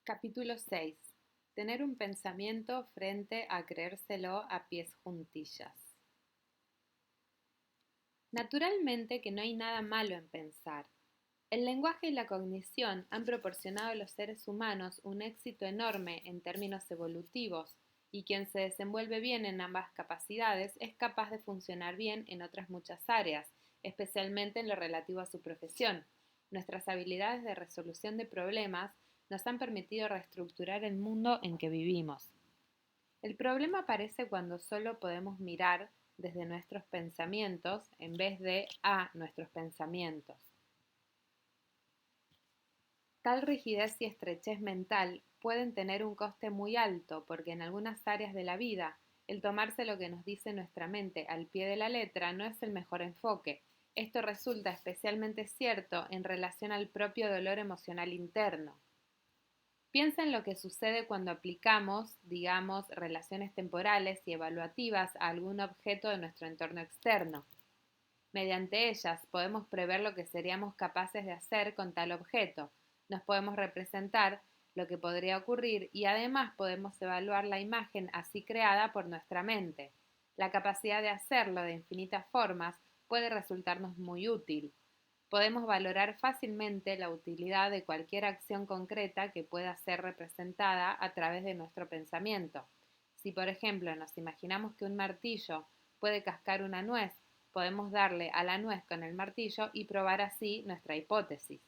Capítulo 6. Tener un pensamiento frente a creérselo a pies juntillas. Naturalmente que no hay nada malo en pensar. El lenguaje y la cognición han proporcionado a los seres humanos un éxito enorme en términos evolutivos, y quien se desenvuelve bien en ambas capacidades es capaz de funcionar bien en otras muchas áreas, especialmente en lo relativo a su profesión. Nuestras habilidades de resolución de problemas nos han permitido reestructurar el mundo en que vivimos. El problema aparece cuando solo podemos mirar desde nuestros pensamientos en vez de a nuestros pensamientos. Tal rigidez y estrechez mental pueden tener un coste muy alto porque en algunas áreas de la vida el tomarse lo que nos dice nuestra mente al pie de la letra no es el mejor enfoque. Esto resulta especialmente cierto en relación al propio dolor emocional interno. Piensa en lo que sucede cuando aplicamos, digamos, relaciones temporales y evaluativas a algún objeto de nuestro entorno externo. Mediante ellas podemos prever lo que seríamos capaces de hacer con tal objeto, nos podemos representar lo que podría ocurrir y además podemos evaluar la imagen así creada por nuestra mente. La capacidad de hacerlo de infinitas formas puede resultarnos muy útil. Podemos valorar fácilmente la utilidad de cualquier acción concreta que pueda ser representada a través de nuestro pensamiento. Si, por ejemplo, nos imaginamos que un martillo puede cascar una nuez, podemos darle a la nuez con el martillo y probar así nuestra hipótesis.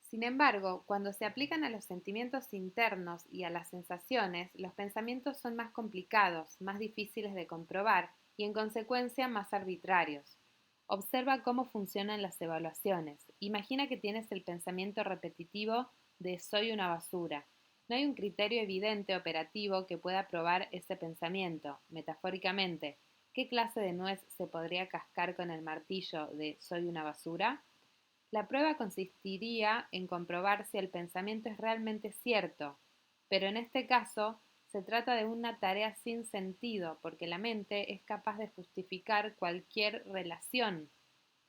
Sin embargo, cuando se aplican a los sentimientos internos y a las sensaciones, los pensamientos son más complicados, más difíciles de comprobar y en consecuencia más arbitrarios. Observa cómo funcionan las evaluaciones. Imagina que tienes el pensamiento repetitivo de soy una basura. No hay un criterio evidente operativo que pueda probar ese pensamiento. Metafóricamente, ¿qué clase de nuez se podría cascar con el martillo de soy una basura? La prueba consistiría en comprobar si el pensamiento es realmente cierto, pero en este caso se trata de una tarea sin sentido porque la mente es capaz de justificar cualquier relación.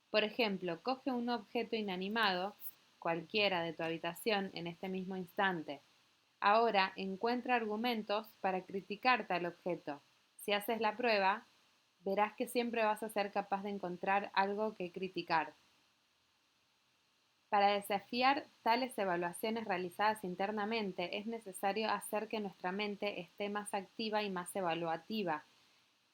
Por ejemplo, coge un objeto inanimado, cualquiera de tu habitación en este mismo instante. Ahora encuentra argumentos para criticar tal objeto. Si haces la prueba, verás que siempre vas a ser capaz de encontrar algo que criticar. Para desafiar tales evaluaciones realizadas internamente es necesario hacer que nuestra mente esté más activa y más evaluativa.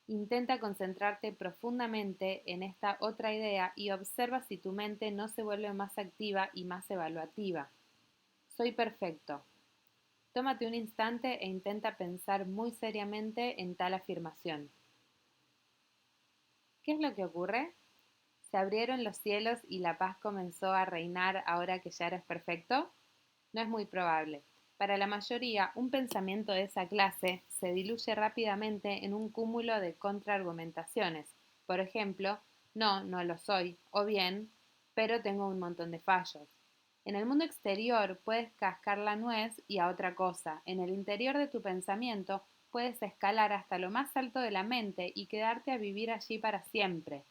Intenta concentrarte profundamente en esta otra idea y observa si tu mente no se vuelve más activa y más evaluativa. Soy perfecto. Tómate un instante e intenta pensar muy seriamente en tal afirmación. ¿Qué es lo que ocurre? ¿Se abrieron los cielos y la paz comenzó a reinar ahora que ya eres perfecto? No es muy probable. Para la mayoría, un pensamiento de esa clase se diluye rápidamente en un cúmulo de contraargumentaciones. Por ejemplo, no, no lo soy, o bien, pero tengo un montón de fallos. En el mundo exterior puedes cascar la nuez y a otra cosa. En el interior de tu pensamiento puedes escalar hasta lo más alto de la mente y quedarte a vivir allí para siempre.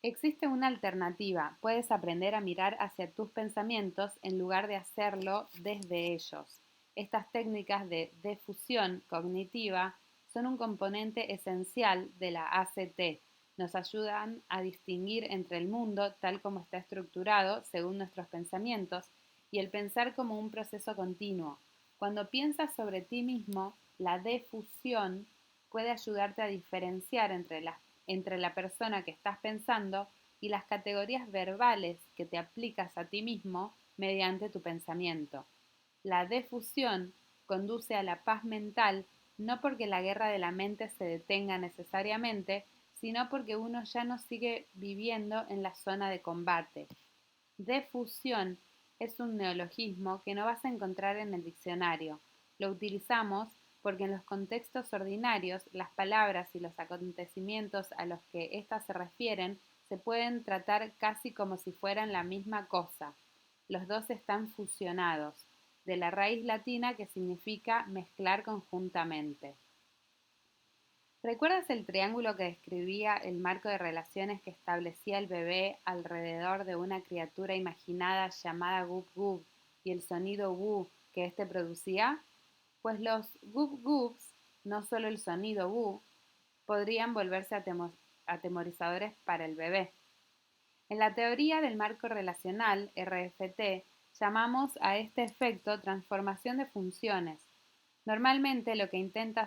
Existe una alternativa, puedes aprender a mirar hacia tus pensamientos en lugar de hacerlo desde ellos. Estas técnicas de defusión cognitiva son un componente esencial de la ACT. Nos ayudan a distinguir entre el mundo tal como está estructurado según nuestros pensamientos y el pensar como un proceso continuo. Cuando piensas sobre ti mismo, la defusión puede ayudarte a diferenciar entre la persona que estás pensando y las categorías verbales que te aplicas a ti mismo mediante tu pensamiento. La defusión conduce a la paz mental no porque la guerra de la mente se detenga necesariamente, sino porque uno ya no sigue viviendo en la zona de combate. Defusión es un neologismo que no vas a encontrar en el diccionario. Lo utilizamos porque en los contextos ordinarios las palabras y los acontecimientos a los que éstas se refieren se pueden tratar casi como si fueran la misma cosa. Los dos están fusionados, de la raíz latina que significa mezclar conjuntamente. ¿Recuerdas el triángulo que describía el marco de relaciones que establecía el bebé alrededor de una criatura imaginada llamada Gub Gub y el sonido wu que éste producía? Pues los Gub Gubs, no solo el sonido wu, podrían volverse atemorizadores para el bebé. En la teoría del marco relacional, RFT, llamamos a este efecto transformación de funciones. Normalmente lo que intentan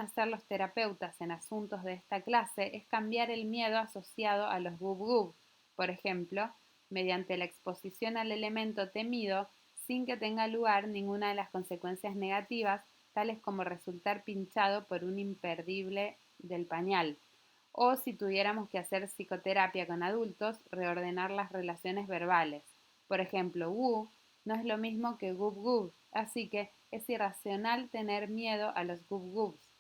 hacer los terapeutas en asuntos de esta clase es cambiar el miedo asociado a los gub-gub, por ejemplo, mediante la exposición al elemento temido sin que tenga lugar ninguna de las consecuencias negativas, tales como resultar pinchado por un imperdible del pañal. O si tuviéramos que hacer psicoterapia con adultos, reordenar las relaciones verbales. Por ejemplo, wu no es lo mismo que gub gub, así que es irracional tener miedo a los gub gubs.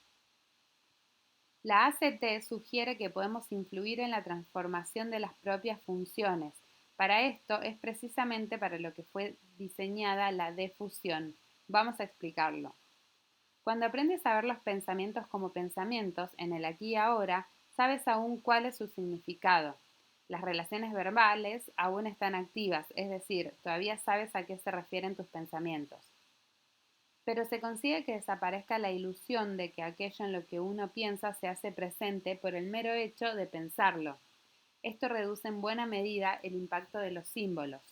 La ACT sugiere que podemos influir en la transformación de las propias funciones. Para esto es precisamente para lo que fue diseñada la defusión. Vamos a explicarlo. Cuando aprendes a ver los pensamientos como pensamientos en el aquí y ahora, sabes aún cuál es su significado. Las relaciones verbales aún están activas, es decir, todavía sabes a qué se refieren tus pensamientos. Pero se consigue que desaparezca la ilusión de que aquello en lo que uno piensa se hace presente por el mero hecho de pensarlo. Esto reduce en buena medida el impacto de los símbolos.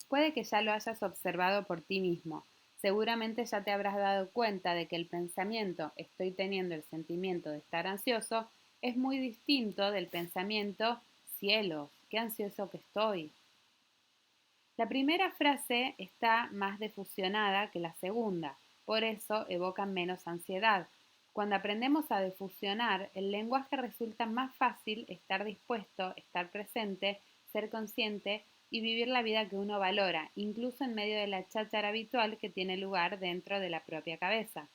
Puede que ya lo hayas observado por ti mismo. Seguramente ya te habrás dado cuenta de que el pensamiento estoy teniendo el sentimiento de estar ansioso es muy distinto del pensamiento cielos, qué ansioso que estoy. La primera frase está más defusionada que la segunda, por eso evocan menos ansiedad. Cuando aprendemos a defusionar, el lenguaje resulta más fácil estar dispuesto, estar presente, ser consciente y vivir la vida que uno valora, incluso en medio de la cháchara habitual que tiene lugar dentro de la propia cabeza.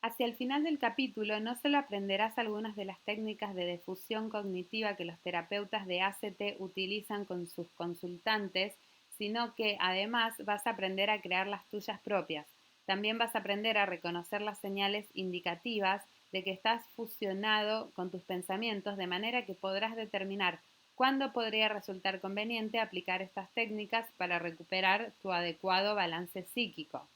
Hacia el final del capítulo no solo aprenderás algunas de las técnicas de difusión cognitiva que los terapeutas de ACT utilizan con sus consultantes, sino que además vas a aprender a crear las tuyas propias. También vas a aprender a reconocer las señales indicativas de que estás fusionado con tus pensamientos, de manera que podrás determinar cuándo podría resultar conveniente aplicar estas técnicas para recuperar tu adecuado balance psíquico.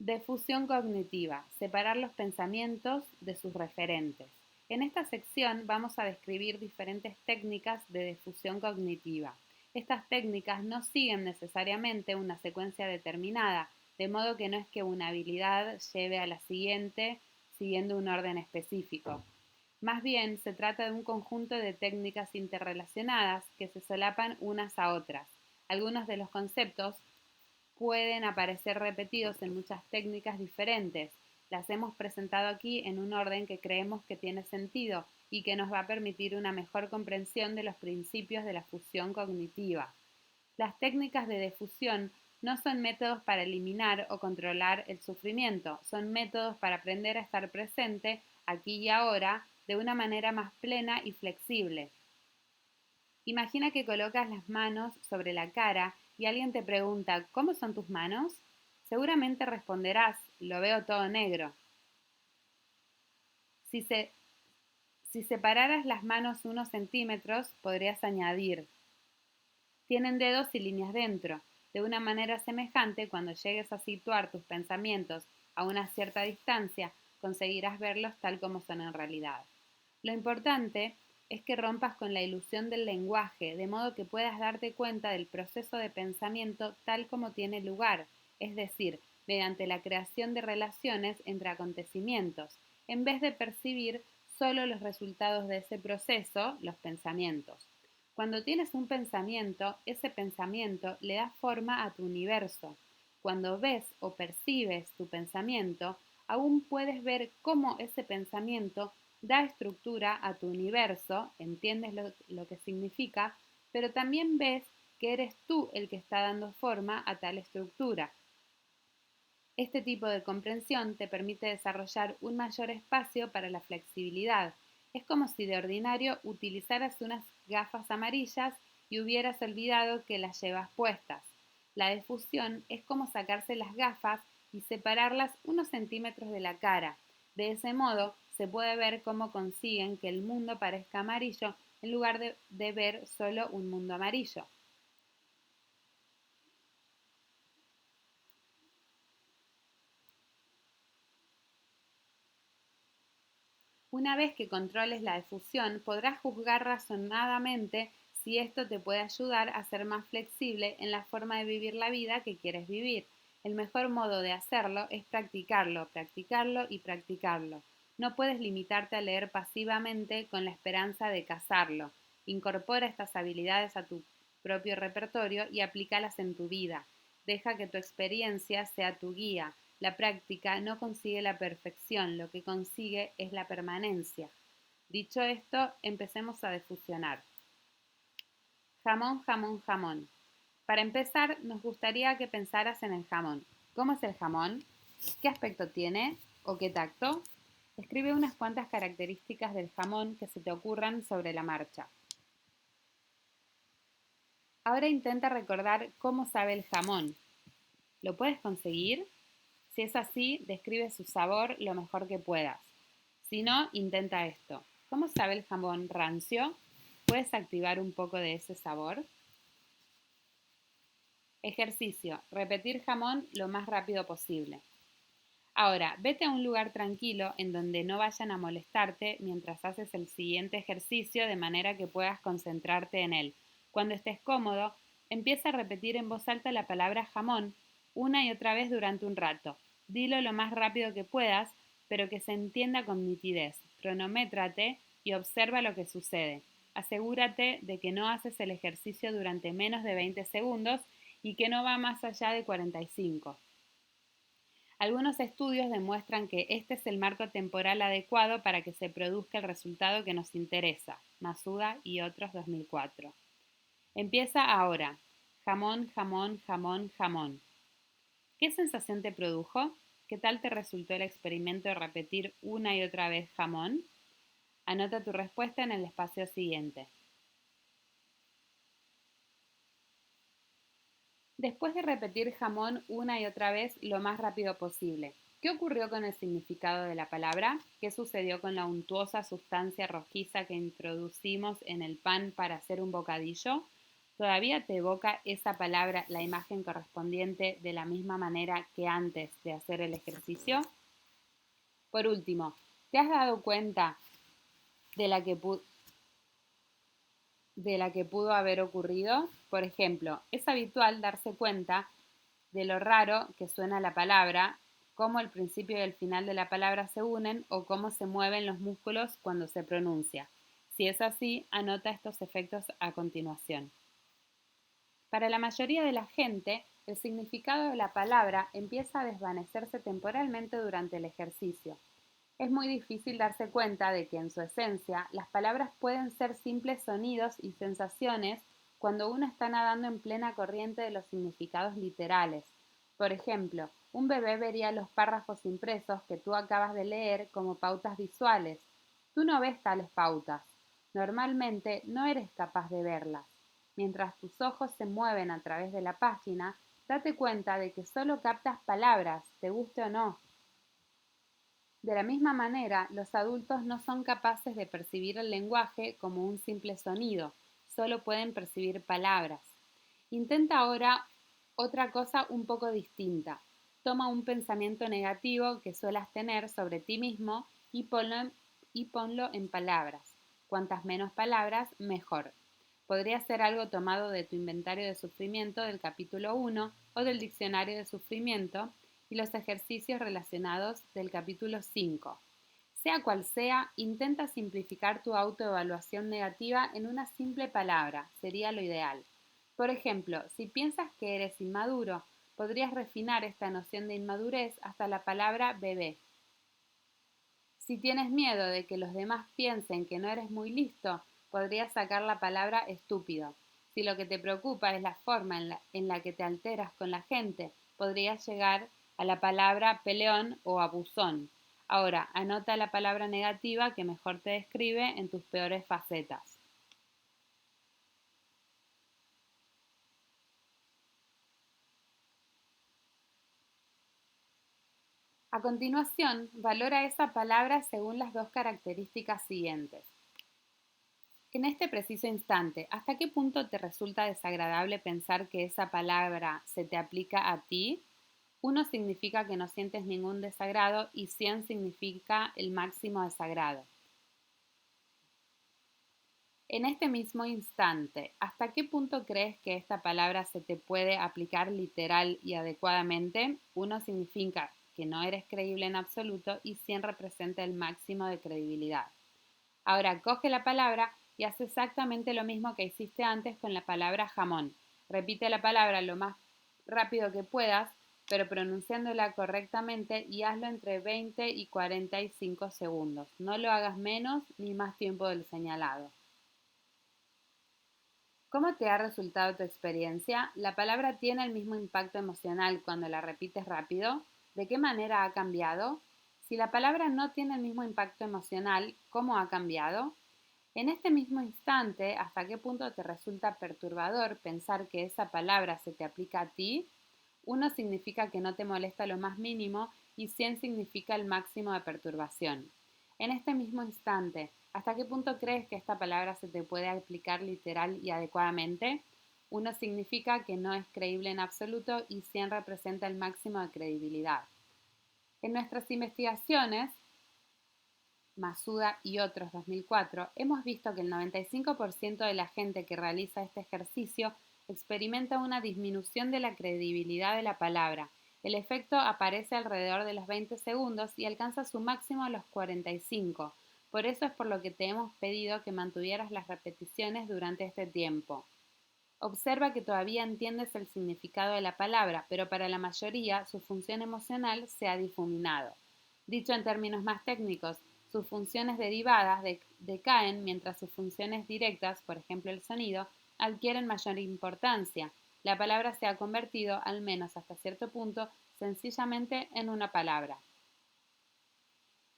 Difusión cognitiva. Separar los pensamientos de sus referentes. En esta sección vamos a describir diferentes técnicas de difusión cognitiva. Estas técnicas no siguen necesariamente una secuencia determinada, de modo que no es que una habilidad lleve a la siguiente siguiendo un orden específico. Más bien, se trata de un conjunto de técnicas interrelacionadas que se solapan unas a otras. Algunos de los conceptos pueden aparecer repetidos en muchas técnicas diferentes. Las hemos presentado aquí en un orden que creemos que tiene sentido y que nos va a permitir una mejor comprensión de los principios de la fusión cognitiva. Las técnicas de difusión no son métodos para eliminar o controlar el sufrimiento, son métodos para aprender a estar presente aquí y ahora de una manera más plena y flexible. Imagina que colocas las manos sobre la cara y alguien te pregunta, ¿cómo son tus manos? Seguramente responderás, lo veo todo negro. Si, se, si separaras las manos unos centímetros, podrías añadir, tienen dedos y líneas dentro. De una manera semejante, cuando llegues a situar tus pensamientos a una cierta distancia, conseguirás verlos tal como son en realidad. Lo importante es que rompas con la ilusión del lenguaje, de modo que puedas darte cuenta del proceso de pensamiento tal como tiene lugar, es decir, mediante la creación de relaciones entre acontecimientos, en vez de percibir solo los resultados de ese proceso, los pensamientos. Cuando tienes un pensamiento, ese pensamiento le da forma a tu universo. Cuando ves o percibes tu pensamiento, aún puedes ver cómo ese pensamiento da estructura a tu universo, entiendes lo que significa, pero también ves que eres tú el que está dando forma a tal estructura. Este tipo de comprensión te permite desarrollar un mayor espacio para la flexibilidad. Es como si de ordinario utilizaras unas gafas amarillas y hubieras olvidado que las llevas puestas. La defusión es como sacarse las gafas y separarlas unos centímetros de la cara. De ese modo se puede ver cómo consiguen que el mundo parezca amarillo en lugar de ver solo un mundo amarillo. Una vez que controles la difusión, podrás juzgar razonadamente si esto te puede ayudar a ser más flexible en la forma de vivir la vida que quieres vivir. El mejor modo de hacerlo es practicarlo, practicarlo y practicarlo. No puedes limitarte a leer pasivamente con la esperanza de cazarlo. Incorpora estas habilidades a tu propio repertorio y aplícalas en tu vida. Deja que tu experiencia sea tu guía. La práctica no consigue la perfección, lo que consigue es la permanencia. Dicho esto, empecemos a defusionar. Jamón, jamón, jamón. Para empezar, nos gustaría que pensaras en el jamón. ¿Cómo es el jamón? ¿Qué aspecto tiene? ¿O qué tacto? Escribe unas cuantas características del jamón que se te ocurran sobre la marcha. Ahora intenta recordar cómo sabe el jamón. ¿Lo puedes conseguir? Si es así, describe su sabor lo mejor que puedas. Si no, intenta esto. ¿Cómo sabe el jamón rancio? ¿Puedes activar un poco de ese sabor? Ejercicio. Repetir jamón lo más rápido posible. Ahora, vete a un lugar tranquilo en donde no vayan a molestarte mientras haces el siguiente ejercicio de manera que puedas concentrarte en él. Cuando estés cómodo, empieza a repetir en voz alta la palabra jamón una y otra vez durante un rato. Dilo lo más rápido que puedas, pero que se entienda con nitidez. Cronométrate y observa lo que sucede. Asegúrate de que no haces el ejercicio durante menos de 20 segundos y que no va más allá de 45. Algunos estudios demuestran que este es el marco temporal adecuado para que se produzca el resultado que nos interesa. Masuda y otros 2004. Empieza ahora. Jamón, jamón, jamón, jamón. ¿Qué sensación te produjo? ¿Qué tal te resultó el experimento de repetir una y otra vez jamón? Anota tu respuesta en el espacio siguiente. Después de repetir jamón una y otra vez lo más rápido posible, ¿qué ocurrió con el significado de la palabra? ¿Qué sucedió con la untuosa sustancia rojiza que introducimos en el pan para hacer un bocadillo? ¿Todavía te evoca esa palabra la imagen correspondiente de la misma manera que antes de hacer el ejercicio? Por último, ¿te has dado cuenta de la que pudo haber ocurrido? Por ejemplo, es habitual darse cuenta de lo raro que suena la palabra, cómo el principio y el final de la palabra se unen o cómo se mueven los músculos cuando se pronuncia. Si es así, anota estos efectos a continuación. Para la mayoría de la gente, el significado de la palabra empieza a desvanecerse temporalmente durante el ejercicio. Es muy difícil darse cuenta de que en su esencia las palabras pueden ser simples sonidos y sensaciones cuando uno está nadando en plena corriente de los significados literales. Por ejemplo, un bebé vería los párrafos impresos que tú acabas de leer como pautas visuales. Tú no ves tales pautas. Normalmente no eres capaz de verlas. Mientras tus ojos se mueven a través de la página, date cuenta de que solo captas palabras, te guste o no. De la misma manera, los adultos no son capaces de percibir el lenguaje como un simple sonido, solo pueden percibir palabras. Intenta ahora otra cosa un poco distinta. Toma un pensamiento negativo que suelas tener sobre ti mismo y ponlo en palabras. Cuantas menos palabras, mejor. Podría ser algo tomado de tu inventario de sufrimiento del capítulo 1 o del diccionario de sufrimiento y los ejercicios relacionados del capítulo 5. Sea cual sea, intenta simplificar tu autoevaluación negativa en una simple palabra, sería lo ideal. Por ejemplo, si piensas que eres inmaduro, podrías refinar esta noción de inmadurez hasta la palabra bebé. Si tienes miedo de que los demás piensen que no eres muy listo, podrías sacar la palabra estúpido. Si lo que te preocupa es la forma en la que te alteras con la gente, podrías llegar a la palabra peleón o abusón. Ahora, anota la palabra negativa que mejor te describe en tus peores facetas. A continuación, valora esa palabra según las dos características siguientes. En este preciso instante, ¿hasta qué punto te resulta desagradable pensar que esa palabra se te aplica a ti? 1 significa que no sientes ningún desagrado y 100 significa el máximo desagrado. En este mismo instante, ¿hasta qué punto crees que esta palabra se te puede aplicar literal y adecuadamente? 1 significa que no eres creíble en absoluto y 100 representa el máximo de credibilidad. Ahora coge la palabra y haz exactamente lo mismo que hiciste antes con la palabra jamón. Repite la palabra lo más rápido que puedas, pero pronunciándola correctamente y hazlo entre 20 y 45 segundos. No lo hagas menos ni más tiempo del señalado. ¿Cómo te ha resultado tu experiencia? ¿La palabra tiene el mismo impacto emocional cuando la repites rápido? ¿De qué manera ha cambiado? Si la palabra no tiene el mismo impacto emocional, ¿cómo ha cambiado? En este mismo instante, ¿hasta qué punto te resulta perturbador pensar que esa palabra se te aplica a ti? 1 significa que no te molesta lo más mínimo y 100 significa el máximo de perturbación. En este mismo instante, ¿hasta qué punto crees que esta palabra se te puede aplicar literal y adecuadamente? 1 significa que no es creíble en absoluto y 100 representa el máximo de credibilidad. En nuestras investigaciones, Masuda y otros 2004, hemos visto que el 95% de la gente que realiza este ejercicio experimenta una disminución de la credibilidad de la palabra. El efecto aparece alrededor de los 20 segundos y alcanza su máximo a los 45. Por eso es por lo que te hemos pedido que mantuvieras las repeticiones durante este tiempo. Observa que todavía entiendes el significado de la palabra, pero para la mayoría su función emocional se ha difuminado. Dicho en términos más técnicos, sus funciones derivadas decaen mientras sus funciones directas, por ejemplo el sonido, adquieren mayor importancia. La palabra se ha convertido, al menos hasta cierto punto, sencillamente en una palabra.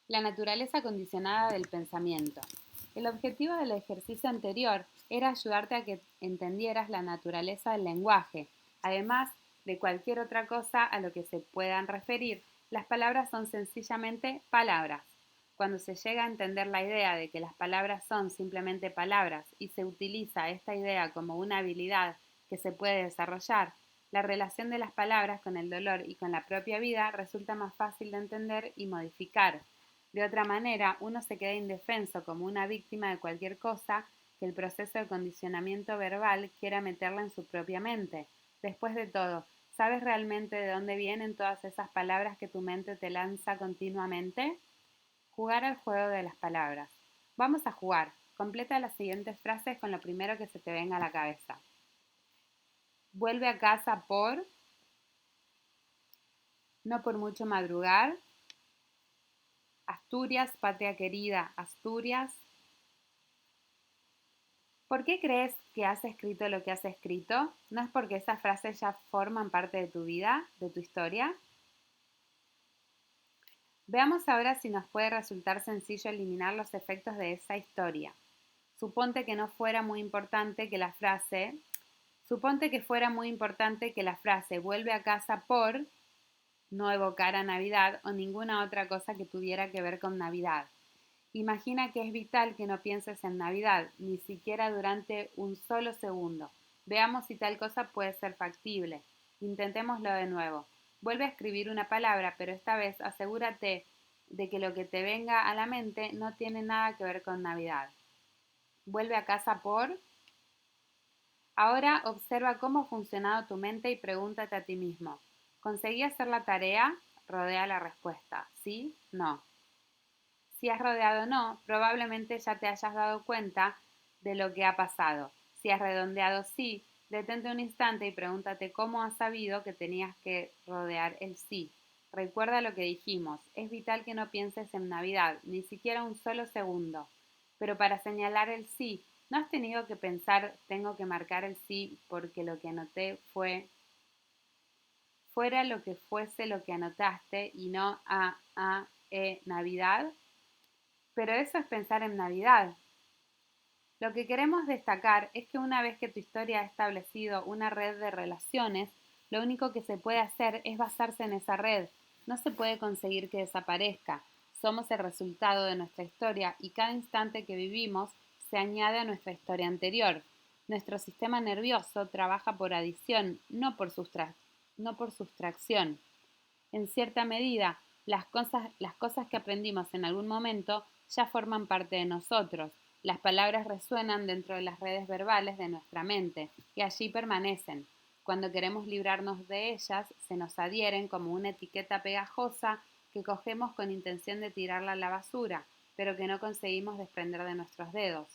La naturaleza condicionada del pensamiento. El objetivo del ejercicio anterior era ayudarte a que entendieras la naturaleza del lenguaje. Además de cualquier otra cosa a lo que se puedan referir, las palabras son sencillamente palabras. Cuando se llega a entender la idea de que las palabras son simplemente palabras y se utiliza esta idea como una habilidad que se puede desarrollar, la relación de las palabras con el dolor y con la propia vida resulta más fácil de entender y modificar. De otra manera, uno se queda indefenso como una víctima de cualquier cosa que el proceso de condicionamiento verbal quiera meterla en su propia mente. Después de todo, ¿sabes realmente de dónde vienen todas esas palabras que tu mente te lanza continuamente? Jugar al juego de las palabras. Vamos a jugar. Completa las siguientes frases con lo primero que se te venga a la cabeza. Vuelve a casa por, no por mucho madrugar, Asturias, patria querida, Asturias. ¿Por qué crees que has escrito lo que has escrito? ¿No es porque esas frases ya forman parte de tu vida, de tu historia? Veamos ahora si nos puede resultar sencillo eliminar los efectos de esa historia. Suponte que fuera muy importante que la frase vuelve a casa por no evocar a Navidad o ninguna otra cosa que tuviera que ver con Navidad. Imagina que es vital que no pienses en Navidad, ni siquiera durante un solo segundo. Veamos si tal cosa puede ser factible. Intentémoslo de nuevo. Vuelve a escribir una palabra, pero esta vez asegúrate de que lo que te venga a la mente no tiene nada que ver con Navidad. Vuelve a casa por. Ahora observa cómo ha funcionado tu mente y pregúntate a ti mismo. ¿Conseguí hacer la tarea? Rodea la respuesta. ¿Sí? No. Si has rodeado no, probablemente ya te hayas dado cuenta de lo que ha pasado. Si has redondeado sí, detente un instante y pregúntate cómo has sabido que tenías que rodear el sí. Recuerda lo que dijimos, es vital que no pienses en Navidad, ni siquiera un solo segundo. Pero para señalar el sí, ¿no has tenido que pensar, tengo que marcar el sí porque lo que anoté fuera lo que fuese lo que anotaste y no Navidad? Pero eso es pensar en Navidad. Lo que queremos destacar es que una vez que tu historia ha establecido una red de relaciones, lo único que se puede hacer es basarse en esa red. no se puede conseguir que desaparezca. Somos el resultado de nuestra historia y cada instante que vivimos se añade a nuestra historia anterior. Nuestro sistema nervioso trabaja por adición, no por sustracción. En cierta medida, las cosas que aprendimos en algún momento ya forman parte de nosotros. Las palabras resuenan dentro de las redes verbales de nuestra mente y allí permanecen. Cuando queremos librarnos de ellas, se nos adhieren como una etiqueta pegajosa que cogemos con intención de tirarla a la basura, pero que no conseguimos desprender de nuestros dedos.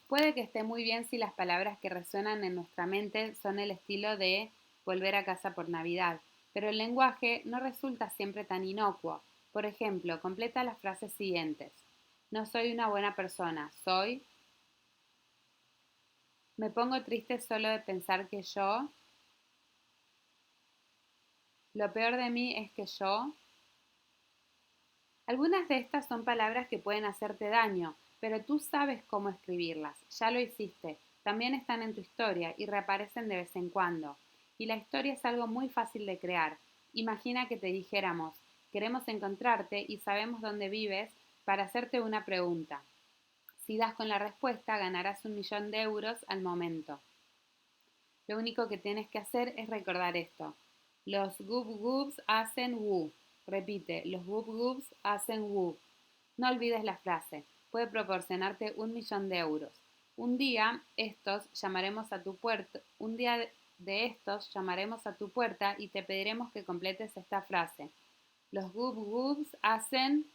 Puede que esté muy bien si las palabras que resuenan en nuestra mente son el estilo de volver a casa por Navidad, pero el lenguaje no resulta siempre tan inocuo. Por ejemplo, completa las frases siguientes. No soy una buena persona, soy. Me pongo triste solo de pensar que yo. Lo peor de mí es que yo. Algunas de estas son palabras que pueden hacerte daño, pero tú sabes cómo escribirlas, ya lo hiciste, también están en tu historia y reaparecen de vez en cuando. Y la historia es algo muy fácil de crear. Imagina que te dijéramos, queremos encontrarte y sabemos dónde vives para hacerte una pregunta. Si das con la respuesta, ganarás 1.000.000 de euros al momento. Lo único que tienes que hacer es recordar esto. Los gub gubs hacen wu. Repite, los gub gubs hacen wu. No olvides la frase. Puede proporcionarte 1.000.000 de euros. Un día de estos llamaremos a tu puerta y te pediremos que completes esta frase. Los gub gubs hacen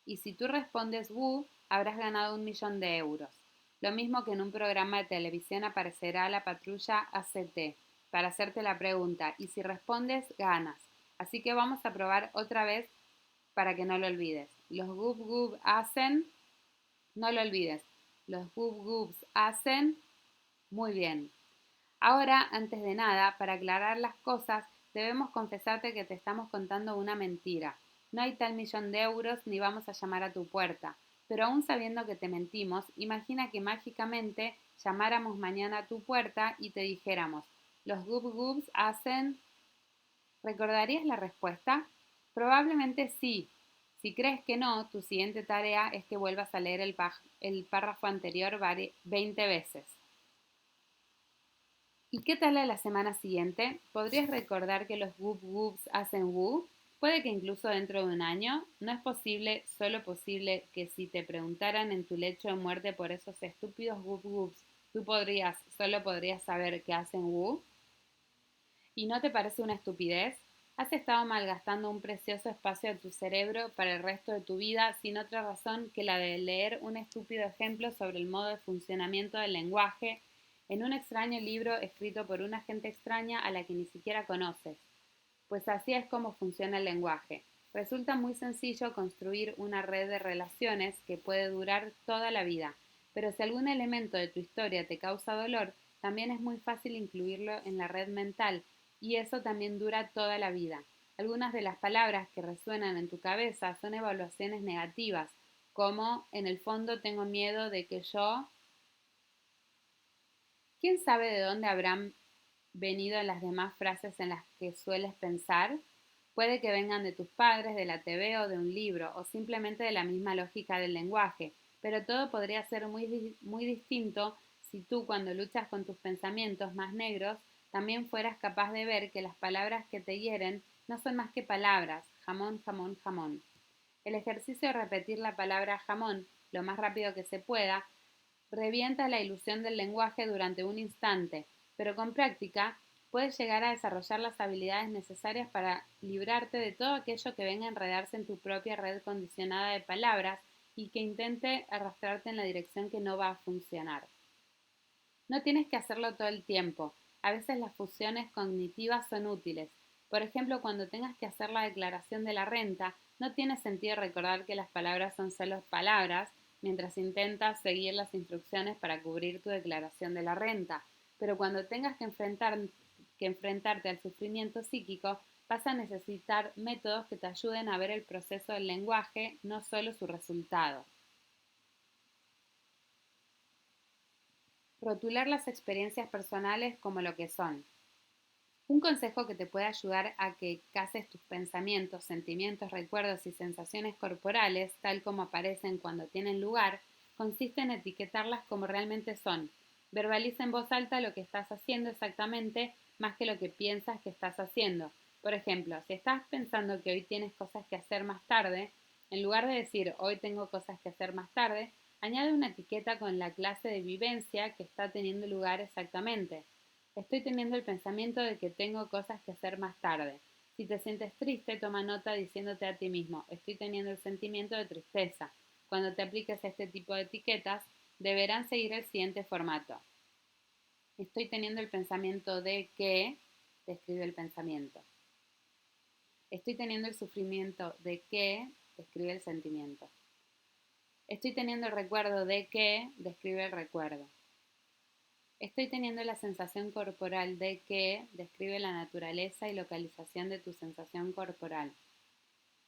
y si tú respondes wu, habrás ganado 1.000.000 de euros. Lo mismo que en un programa de televisión aparecerá la patrulla ACT para hacerte la pregunta y si respondes, ganas. Así que vamos a probar otra vez para que no lo olvides. Los gub gub hacen, no lo olvides. Los gub gubs hacen, muy bien. Ahora, antes de nada, para aclarar las cosas, debemos confesarte que te estamos contando una mentira. No hay tal 1.000.000 de euros ni vamos a llamar a tu puerta. Pero aún sabiendo que te mentimos, imagina que mágicamente llamáramos mañana a tu puerta y te dijéramos, los gub gubs hacen. ¿Recordarías la respuesta? Probablemente sí. Si crees que no, tu siguiente tarea es que vuelvas a leer el párrafo anterior 20 veces. ¿Y qué tal a la semana siguiente? ¿Podrías recordar que los whoop whoops hacen woo? Puede que incluso dentro de un año. ¿No es posible, solo posible, que si te preguntaran en tu lecho de muerte por esos estúpidos whoop whoops, tú solo podrías saber que hacen woo? ¿Y no te parece una estupidez? Has estado malgastando un precioso espacio de tu cerebro para el resto de tu vida sin otra razón que la de leer un estúpido ejemplo sobre el modo de funcionamiento del lenguaje en un extraño libro escrito por una gente extraña a la que ni siquiera conoces. Pues así es como funciona el lenguaje. Resulta muy sencillo construir una red de relaciones que puede durar toda la vida, pero si algún elemento de tu historia te causa dolor, también es muy fácil incluirlo en la red mental y eso también dura toda la vida. Algunas de las palabras que resuenan en tu cabeza son evaluaciones negativas, como en el fondo tengo miedo de que yo. ¿Quién sabe de dónde habrán venido las demás frases en las que sueles pensar? Puede que vengan de tus padres, de la TV o de un libro, o simplemente de la misma lógica del lenguaje, pero todo podría ser muy distinto si tú, cuando luchas con tus pensamientos más negros, también fueras capaz de ver que las palabras que te hieren no son más que palabras, jamón, jamón, jamón. El ejercicio de repetir la palabra jamón lo más rápido que se pueda revienta la ilusión del lenguaje durante un instante, pero con práctica puedes llegar a desarrollar las habilidades necesarias para librarte de todo aquello que venga a enredarse en tu propia red condicionada de palabras y que intente arrastrarte en la dirección que no va a funcionar. No tienes que hacerlo todo el tiempo. A veces las fusiones cognitivas son útiles. Por ejemplo, cuando tengas que hacer la declaración de la renta, no tiene sentido recordar que las palabras son solo palabras mientras intentas seguir las instrucciones para cubrir tu declaración de la renta. Pero cuando tengas que enfrentarte al sufrimiento psíquico, vas a necesitar métodos que te ayuden a ver el proceso del lenguaje, no solo su resultado. Rotular las experiencias personales como lo que son. Un consejo que te puede ayudar a que cases tus pensamientos, sentimientos, recuerdos y sensaciones corporales, tal como aparecen cuando tienen lugar, consiste en etiquetarlas como realmente son. Verbaliza en voz alta lo que estás haciendo exactamente más que lo que piensas que estás haciendo. Por ejemplo, si estás pensando que hoy tienes cosas que hacer más tarde, en lugar de decir hoy tengo cosas que hacer más tarde, añade una etiqueta con la clase de vivencia que está teniendo lugar exactamente. Estoy teniendo el pensamiento de que tengo cosas que hacer más tarde. Si te sientes triste, toma nota diciéndote a ti mismo, estoy teniendo el sentimiento de tristeza. Cuando te apliques a este tipo de etiquetas, deberán seguir el siguiente formato. Estoy teniendo el pensamiento de que, describe el pensamiento. Estoy teniendo el sufrimiento de que, describe el sentimiento. Estoy teniendo el recuerdo de que, describe el recuerdo. Estoy teniendo la sensación corporal de que, describe la naturaleza y localización de tu sensación corporal.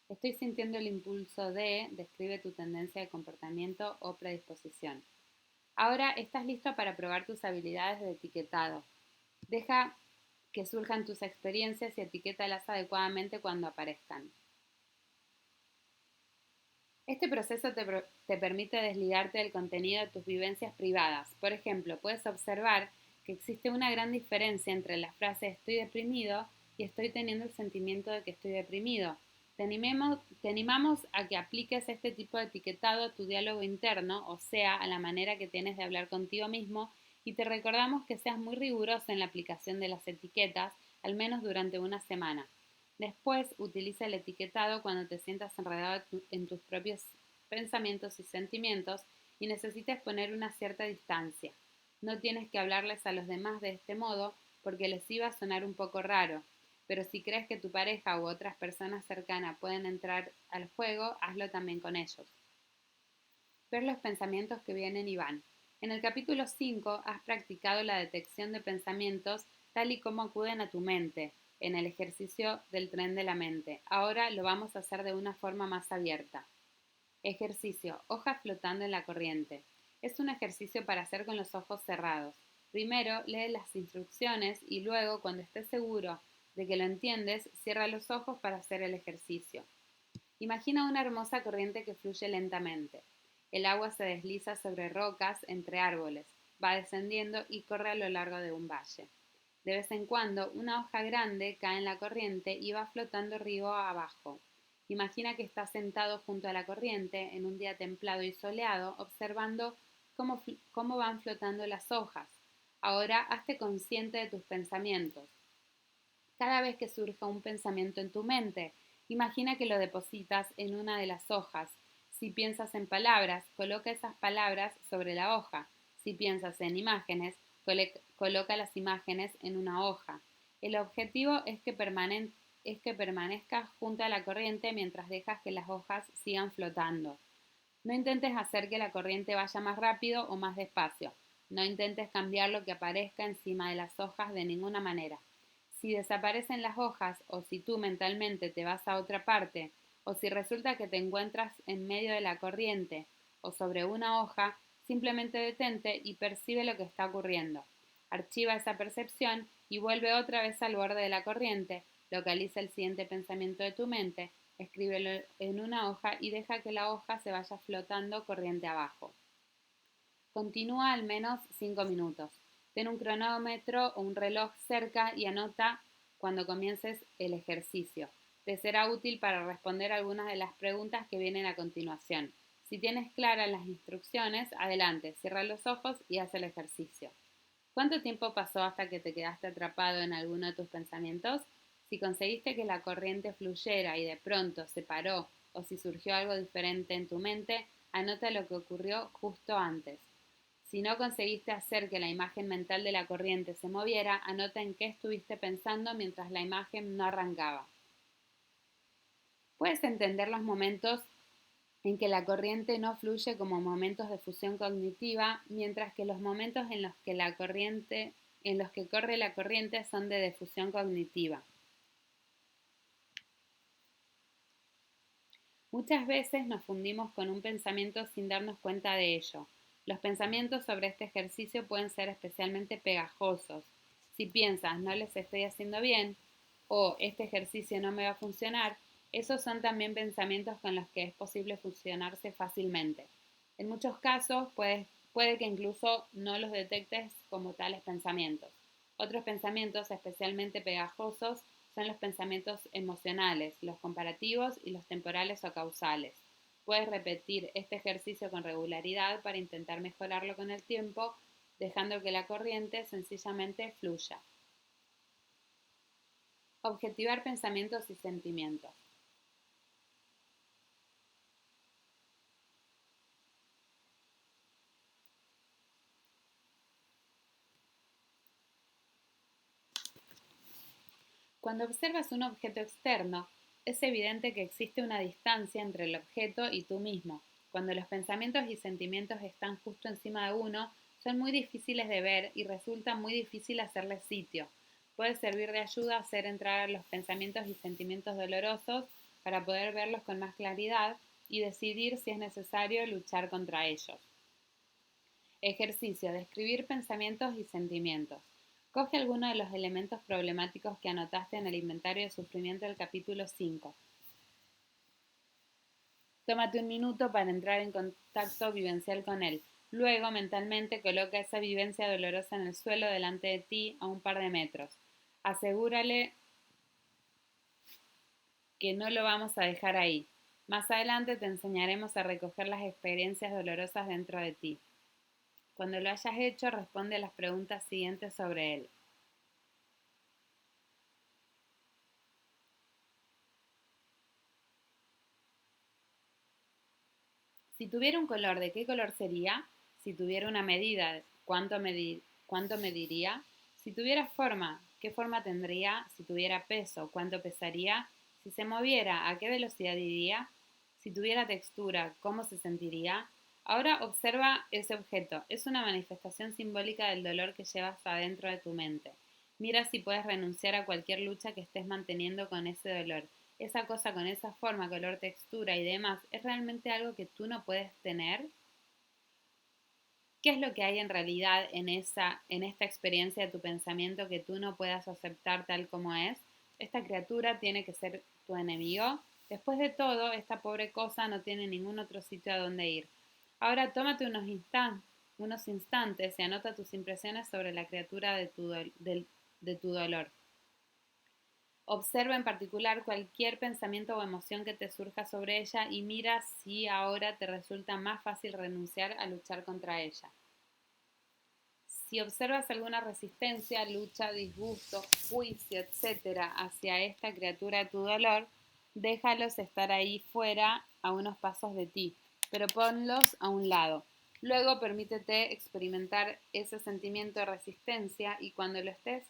Estoy sintiendo el impulso de, describe tu tendencia de comportamiento o predisposición. Ahora estás listo para probar tus habilidades de etiquetado. Deja que surjan tus experiencias y etiquétalas adecuadamente cuando aparezcan. Este proceso te permite desligarte del contenido de tus vivencias privadas. Por ejemplo, puedes observar que existe una gran diferencia entre la frase estoy deprimido y estoy teniendo el sentimiento de que estoy deprimido. Te animamos a que apliques este tipo de etiquetado a tu diálogo interno, o sea, a la manera que tienes de hablar contigo mismo, y te recordamos que seas muy riguroso en la aplicación de las etiquetas, al menos durante una semana. Después, utiliza el etiquetado cuando te sientas enredado en tus propios pensamientos y sentimientos y necesites poner una cierta distancia. No tienes que hablarles a los demás de este modo porque les iba a sonar un poco raro, pero si crees que tu pareja u otras personas cercanas pueden entrar al juego, hazlo también con ellos. Ver los pensamientos que vienen y van. En el capítulo 5 has practicado la detección de pensamientos tal y como acuden a tu mente, en el ejercicio del tren de la mente. Ahora lo vamos a hacer de una forma más abierta. Ejercicio. Hojas flotando en la corriente. Es un ejercicio para hacer con los ojos cerrados. Primero lee las instrucciones y luego, cuando estés seguro de que lo entiendes, cierra los ojos para hacer el ejercicio. Imagina una hermosa corriente que fluye lentamente. El agua se desliza sobre rocas entre árboles, va descendiendo y corre a lo largo de un valle. De vez en cuando, una hoja grande cae en la corriente y va flotando río abajo. Imagina que estás sentado junto a la corriente en un día templado y soleado, observando cómo van flotando las hojas. Ahora hazte consciente de tus pensamientos. Cada vez que surja un pensamiento en tu mente, imagina que lo depositas en una de las hojas. Si piensas en palabras, coloca esas palabras sobre la hoja. Si piensas en imágenes, coloca las imágenes en una hoja. El objetivo es que permanezcas junto a la corriente mientras dejas que las hojas sigan flotando. No intentes hacer que la corriente vaya más rápido o más despacio. No intentes cambiar lo que aparezca encima de las hojas de ninguna manera. Si desaparecen las hojas o si tú mentalmente te vas a otra parte o si resulta que te encuentras en medio de la corriente o sobre una hoja, simplemente detente y percibe lo que está ocurriendo. Archiva esa percepción y vuelve otra vez al borde de la corriente, localiza el siguiente pensamiento de tu mente, escríbelo en una hoja y deja que la hoja se vaya flotando corriente abajo. Continúa al menos 5 minutos. Ten un cronómetro o un reloj cerca y anota cuando comiences el ejercicio. Te será útil para responder algunas de las preguntas que vienen a continuación. Si tienes claras las instrucciones, adelante, cierra los ojos y haz el ejercicio. ¿Cuánto tiempo pasó hasta que te quedaste atrapado en alguno de tus pensamientos? Si conseguiste que la corriente fluyera y de pronto se paró o si surgió algo diferente en tu mente, anota lo que ocurrió justo antes. Si no conseguiste hacer que la imagen mental de la corriente se moviera, anota en qué estuviste pensando mientras la imagen no arrancaba. Puedes entender los momentos en que la corriente no fluye como momentos de fusión cognitiva, mientras que los momentos en los que corre la corriente son de difusión cognitiva. Muchas veces nos fundimos con un pensamiento sin darnos cuenta de ello. Los pensamientos sobre este ejercicio pueden ser especialmente pegajosos. Si piensas no les estoy haciendo bien o este ejercicio no me va a funcionar, esos son también pensamientos con los que es posible fusionarse fácilmente. En muchos casos puede que incluso no los detectes como tales pensamientos. Otros pensamientos especialmente pegajosos son los pensamientos emocionales, los comparativos y los temporales o causales. Puedes repetir este ejercicio con regularidad para intentar mejorarlo con el tiempo, dejando que la corriente sencillamente fluya. Objetivar pensamientos y sentimientos. Cuando observas un objeto externo, es evidente que existe una distancia entre el objeto y tú mismo. Cuando los pensamientos y sentimientos están justo encima de uno, son muy difíciles de ver y resulta muy difícil hacerles sitio. Puede servir de ayuda hacer entrar los pensamientos y sentimientos dolorosos para poder verlos con más claridad y decidir si es necesario luchar contra ellos. Ejercicio: describir pensamientos y sentimientos. Coge alguno de los elementos problemáticos que anotaste en el inventario de sufrimiento del capítulo 5. Tómate un minuto para entrar en contacto vivencial con él. Luego, mentalmente, coloca esa vivencia dolorosa en el suelo delante de ti a un par de metros. Asegúrale que no lo vamos a dejar ahí. Más adelante te enseñaremos a recoger las experiencias dolorosas dentro de ti. Cuando lo hayas hecho, responde a las preguntas siguientes sobre él. Si tuviera un color, ¿de qué color sería? Si tuviera una medida, ¿cuánto mediría? Si tuviera forma, ¿qué forma tendría? Si tuviera peso, ¿cuánto pesaría? Si se moviera, ¿a qué velocidad iría? Si tuviera textura, ¿cómo se sentiría? Ahora observa ese objeto. Es una manifestación simbólica del dolor que llevas adentro de tu mente. Mira si puedes renunciar a cualquier lucha que estés manteniendo con ese dolor. Esa cosa con esa forma, color, textura y demás, ¿es realmente algo que tú no puedes tener? ¿Qué es lo que hay en realidad en esta experiencia de tu pensamiento que tú no puedas aceptar tal como es? Esta criatura tiene que ser tu enemigo. Después de todo, esta pobre cosa no tiene ningún otro sitio a donde ir. Ahora tómate unos instantes y anota tus impresiones sobre la criatura de tu dolor. Observa en particular cualquier pensamiento o emoción que te surja sobre ella y mira si ahora te resulta más fácil renunciar a luchar contra ella. Si observas alguna resistencia, lucha, disgusto, juicio, etcétera, hacia esta criatura de tu dolor, déjalos estar ahí fuera a unos pasos de ti, pero ponlos a un lado. Luego permítete experimentar ese sentimiento de resistencia y cuando lo estés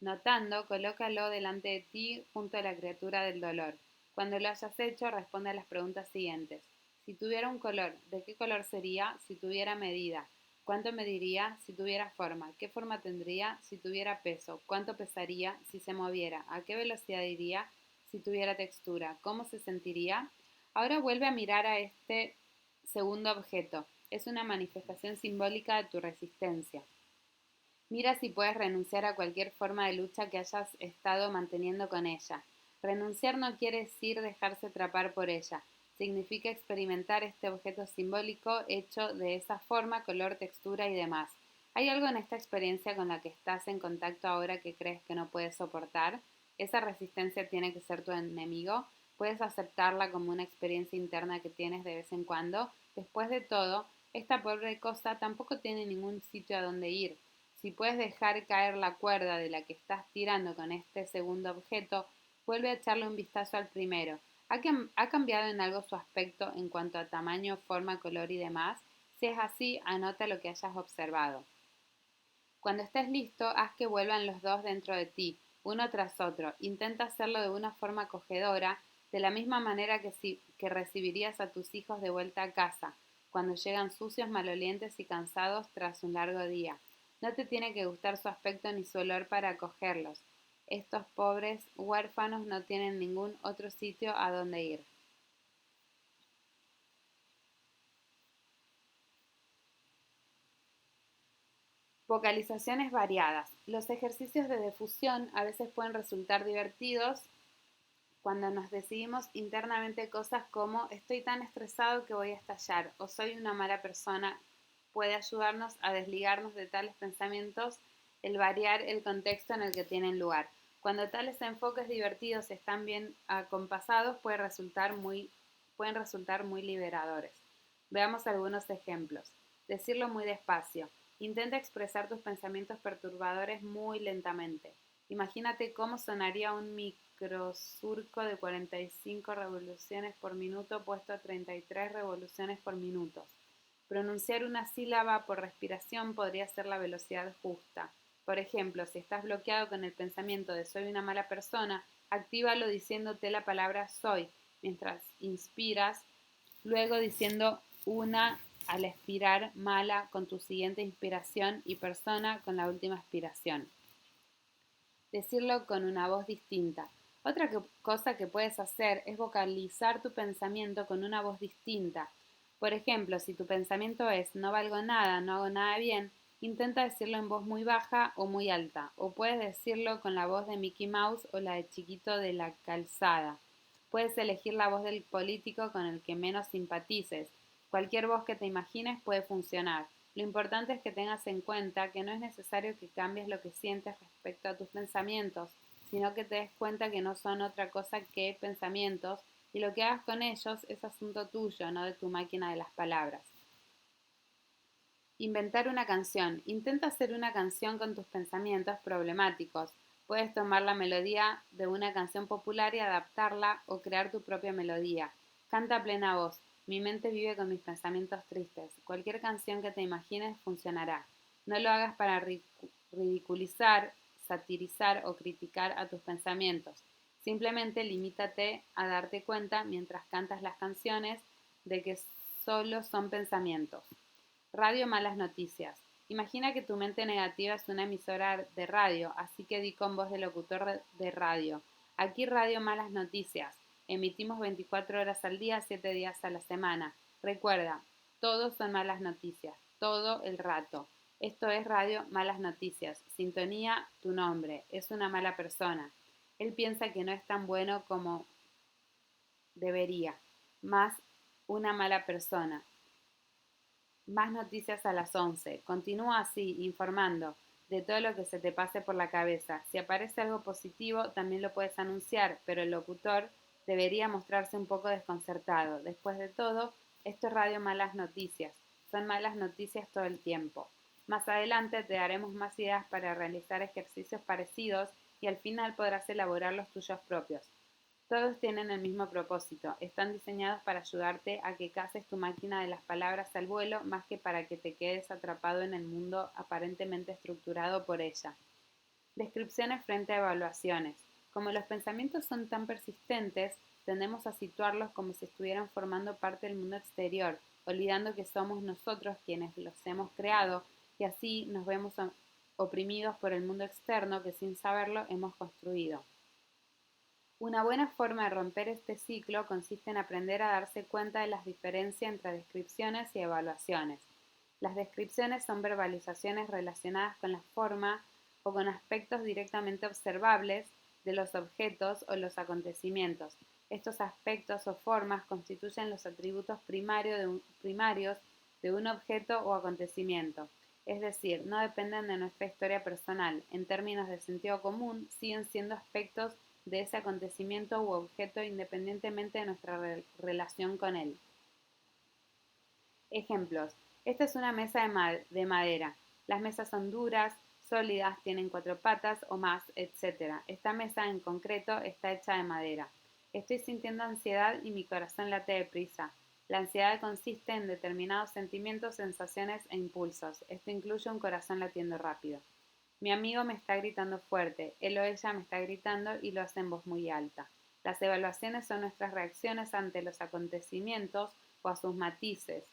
notando, colócalo delante de ti junto a la criatura del dolor. Cuando lo hayas hecho, responde a las preguntas siguientes. Si tuviera un color, ¿de qué color sería? Si tuviera medida, ¿cuánto mediría si tuviera forma? ¿Qué forma tendría si tuviera peso? ¿Cuánto pesaría si se moviera? ¿A qué velocidad iría si tuviera textura? ¿Cómo se sentiría? Ahora vuelve a mirar a este segundo objeto. Es una manifestación simbólica de tu resistencia. Mira si puedes renunciar a cualquier forma de lucha que hayas estado manteniendo con ella. Renunciar no quiere decir dejarse atrapar por ella. Significa experimentar este objeto simbólico hecho de esa forma, color, textura y demás. ¿Hay algo en esta experiencia con la que estás en contacto ahora que crees que no puedes soportar? ¿Esa resistencia tiene que ser tu enemigo? ¿Puedes aceptarla como una experiencia interna que tienes de vez en cuando? Después de todo, esta pobre cosa tampoco tiene ningún sitio a donde ir. Si puedes dejar caer la cuerda de la que estás tirando con este segundo objeto, vuelve a echarle un vistazo al primero. ¿Ha cambiado en algo su aspecto en cuanto a tamaño, forma, color y demás? Si es así, anota lo que hayas observado. Cuando estés listo, haz que vuelvan los dos dentro de ti, uno tras otro. Intenta hacerlo de una forma acogedora, de la misma manera que recibirías a tus hijos de vuelta a casa, cuando llegan sucios, malolientes y cansados tras un largo día. No te tiene que gustar su aspecto ni su olor para acogerlos. Estos pobres huérfanos no tienen ningún otro sitio a donde ir. Vocalizaciones variadas. Los ejercicios de difusión a veces pueden resultar divertidos cuando nos decidimos internamente cosas como estoy tan estresado que voy a estallar o soy una mala persona. Puede ayudarnos a desligarnos de tales pensamientos el variar el contexto en el que tienen lugar. Cuando tales enfoques divertidos están bien acompasados, pueden resultar muy liberadores. Veamos algunos ejemplos. Decirlo muy despacio. Intenta expresar tus pensamientos perturbadores muy lentamente. Imagínate cómo sonaría un microsurco de 45 revoluciones por minuto puesto a 33 revoluciones por minuto. Pronunciar una sílaba por respiración podría ser la velocidad justa. Por ejemplo, si estás bloqueado con el pensamiento de soy una mala persona, actívalo diciéndote la palabra soy mientras inspiras, luego diciendo una al expirar mala con tu siguiente inspiración y persona con la última expiración. Decirlo con una voz distinta. Cosa que puedes hacer es vocalizar tu pensamiento con una voz distinta. Por ejemplo, si tu pensamiento es no valgo nada, no hago nada bien, intenta decirlo en voz muy baja o muy alta. O puedes decirlo con la voz de Mickey Mouse o la de Chiquito de la Calzada. Puedes elegir la voz del político con el que menos simpatices. Cualquier voz que te imagines puede funcionar. Lo importante es que tengas en cuenta que no es necesario que cambies lo que sientes respecto a tus pensamientos, sino que te des cuenta que no son otra cosa que pensamientos y lo que hagas con ellos es asunto tuyo, no de tu máquina de las palabras. Inventar una canción. Intenta hacer una canción con tus pensamientos problemáticos. Puedes tomar la melodía de una canción popular y adaptarla o crear tu propia melodía. Canta a plena voz. Mi mente vive con mis pensamientos tristes. Cualquier canción que te imagines funcionará. No lo hagas para ridiculizar, satirizar o criticar a tus pensamientos. Simplemente limítate a darte cuenta mientras cantas las canciones de que solo son pensamientos. Radio Malas Noticias. Imagina que tu mente negativa es una emisora de radio, así que di con voz de locutor de radio. Aquí Radio Malas Noticias. Emitimos 24 horas al día, 7 días a la semana. Recuerda, todos son malas noticias, todo el rato. Esto es Radio Malas Noticias. Sintonía, tu nombre. Es una mala persona. Él piensa que no es tan bueno como debería. Más una mala persona. Más noticias a las 11. Continúa así, informando de todo lo que se te pase por la cabeza. Si aparece algo positivo, también lo puedes anunciar, pero el locutor debería mostrarse un poco desconcertado. Después de todo, esto es Radio Malas Noticias. Son malas noticias todo el tiempo. Más adelante te daremos más ideas para realizar ejercicios parecidos y al final podrás elaborar los tuyos propios. Todos tienen el mismo propósito, están diseñados para ayudarte a que cases tu máquina de las palabras al vuelo más que para que te quedes atrapado en el mundo aparentemente estructurado por ella. Descripciones frente a evaluaciones. Como los pensamientos son tan persistentes, tendemos a situarlos como si estuvieran formando parte del mundo exterior, olvidando que somos nosotros quienes los hemos creado y así nos vemos oprimidos por el mundo externo que sin saberlo hemos construido. Una buena forma de romper este ciclo consiste en aprender a darse cuenta de las diferencias entre descripciones y evaluaciones. Las descripciones son verbalizaciones relacionadas con la forma o con aspectos directamente observables de los objetos o los acontecimientos. Estos aspectos o formas constituyen los atributos primarios de un objeto o acontecimiento. Es decir, no dependen de nuestra historia personal. En términos de sentido común, siguen siendo aspectos de ese acontecimiento u objeto independientemente de nuestra relación con él. Ejemplos. Esta es una mesa de madera. Las mesas son duras, sólidas, tienen 4 patas o más, etc. Esta mesa en concreto está hecha de madera. Estoy sintiendo ansiedad y mi corazón late deprisa. La ansiedad consiste en determinados sentimientos, sensaciones e impulsos. Esto incluye un corazón latiendo rápido. Mi amigo me está gritando fuerte, él o ella me está gritando y lo hace en voz muy alta. Las evaluaciones son nuestras reacciones ante los acontecimientos o a sus matices.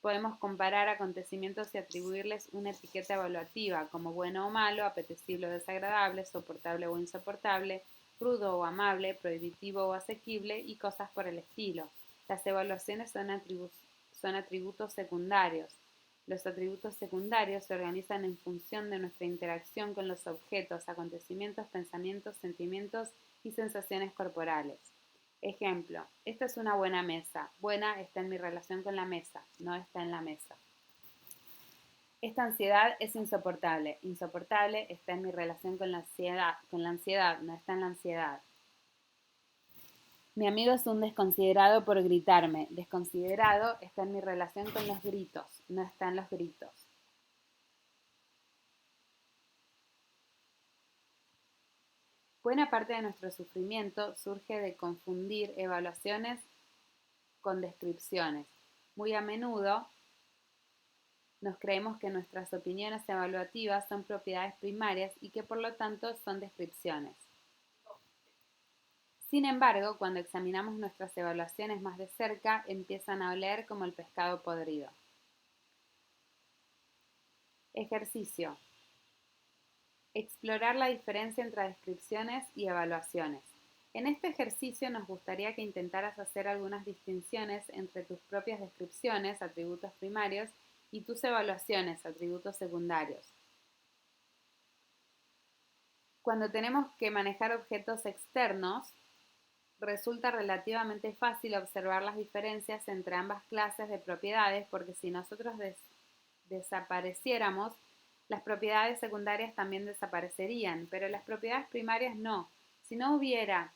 Podemos comparar acontecimientos y atribuirles una etiqueta evaluativa, como bueno o malo, apetecible o desagradable, soportable o insoportable, rudo o amable, prohibitivo o asequible y cosas por el estilo. Las evaluaciones son atributos secundarios. Los atributos secundarios se organizan en función de nuestra interacción con los objetos, acontecimientos, pensamientos, sentimientos y sensaciones corporales. Ejemplo, esta es una buena mesa. Buena está en mi relación con la mesa, no está en la mesa. Esta ansiedad es insoportable. Insoportable está en mi relación con la ansiedad, no está en la ansiedad. Mi amigo es un desconsiderado por gritarme. Desconsiderado está en mi relación con los gritos, no está en los gritos. Buena parte de nuestro sufrimiento surge de confundir evaluaciones con descripciones. Muy a menudo nos creemos que nuestras opiniones evaluativas son propiedades primarias y que por lo tanto son descripciones. Sin embargo, cuando examinamos nuestras evaluaciones más de cerca, empiezan a oler como el pescado podrido. Ejercicio. Explorar la diferencia entre descripciones y evaluaciones. En este ejercicio nos gustaría que intentaras hacer algunas distinciones entre tus propias descripciones, atributos primarios, y tus evaluaciones, atributos secundarios. Cuando tenemos que manejar objetos externos, resulta relativamente fácil observar las diferencias entre ambas clases de propiedades porque si nosotros desapareciéramos, las propiedades secundarias también desaparecerían, pero las propiedades primarias no. Si no hubiera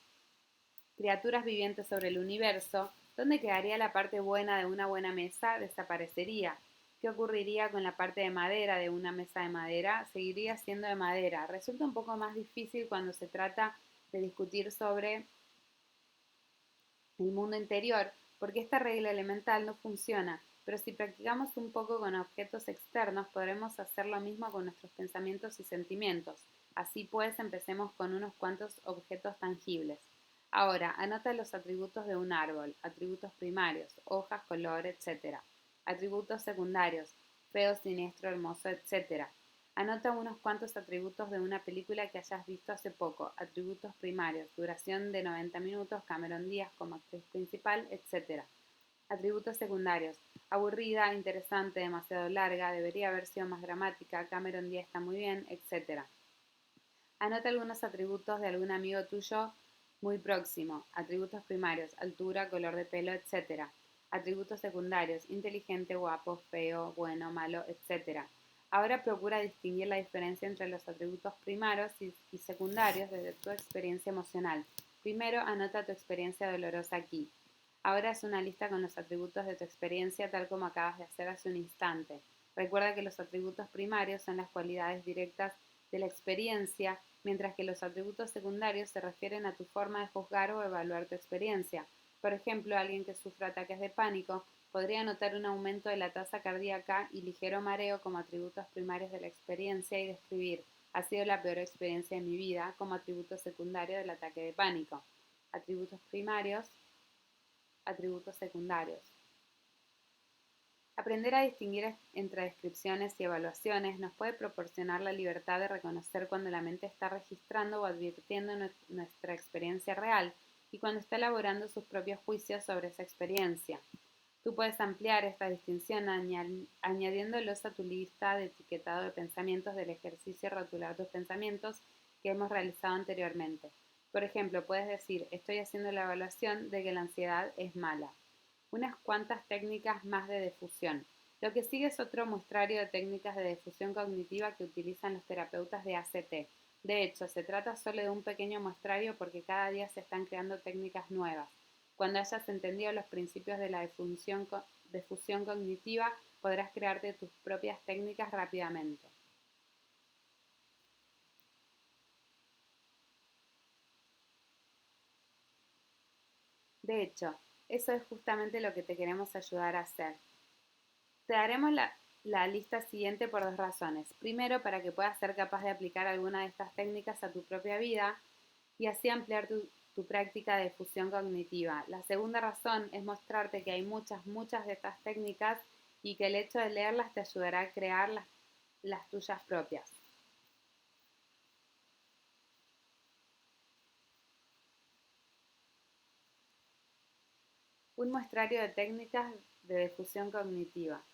criaturas vivientes sobre el universo, ¿dónde quedaría la parte buena de una buena mesa? Desaparecería. ¿Qué ocurriría con la parte de madera de una mesa de madera? Seguiría siendo de madera. Resulta un poco más difícil cuando se trata de discutir sobre el mundo interior, porque esta regla elemental no funciona, pero si practicamos un poco con objetos externos, podremos hacer lo mismo con nuestros pensamientos y sentimientos. Así pues, empecemos con unos cuantos objetos tangibles. Ahora, anota los atributos de un árbol, atributos primarios, hojas, color, etc. Atributos secundarios, feo, siniestro, hermoso, etc. Anota unos cuantos atributos de una película que hayas visto hace poco. Atributos primarios, duración de 90 minutos, Cameron Díaz como actriz principal, etc. Atributos secundarios, aburrida, interesante, demasiado larga, debería haber sido más dramática, Cameron Díaz está muy bien, etc. Anota algunos atributos de algún amigo tuyo muy próximo. Atributos primarios, altura, color de pelo, etc. Atributos secundarios, inteligente, guapo, feo, bueno, malo, etc. Ahora procura distinguir la diferencia entre los atributos primarios y secundarios desde tu experiencia emocional. Primero, anota tu experiencia dolorosa aquí. Ahora haz una lista con los atributos de tu experiencia tal como acabas de hacer hace un instante. Recuerda que los atributos primarios son las cualidades directas de la experiencia, mientras que los atributos secundarios se refieren a tu forma de juzgar o evaluar tu experiencia. Por ejemplo, alguien que sufra ataques de pánico podría notar un aumento de la tasa cardíaca y ligero mareo como atributos primarios de la experiencia y describir ha sido la peor experiencia de mi vida como atributo secundario del ataque de pánico. Atributos primarios, atributos secundarios. Aprender a distinguir entre descripciones y evaluaciones nos puede proporcionar la libertad de reconocer cuando la mente está registrando o advirtiendo nuestra experiencia real y cuando está elaborando sus propios juicios sobre esa experiencia. Tú puedes ampliar esta distinción añadiéndolos a tu lista de etiquetado de pensamientos del ejercicio rotular tus pensamientos que hemos realizado anteriormente. Por ejemplo, puedes decir, estoy haciendo la evaluación de que la ansiedad es mala. Unas cuantas técnicas más de difusión. Lo que sigue es otro muestrario de técnicas de difusión cognitiva que utilizan los terapeutas de ACT. De hecho, se trata solo de un pequeño muestrario porque cada día se están creando técnicas nuevas. Cuando hayas entendido los principios de la difusión cognitiva, podrás crearte tus propias técnicas rápidamente. De hecho, eso es justamente lo que te queremos ayudar a hacer. Te daremos la lista siguiente por dos razones. Primero, para que puedas ser capaz de aplicar alguna de estas técnicas a tu propia vida y así ampliar tu práctica de fusión cognitiva. La segunda razón es mostrarte que hay muchas de estas técnicas y que el hecho de leerlas te ayudará a crear las tuyas propias. Un muestrario de técnicas de difusión cognitiva.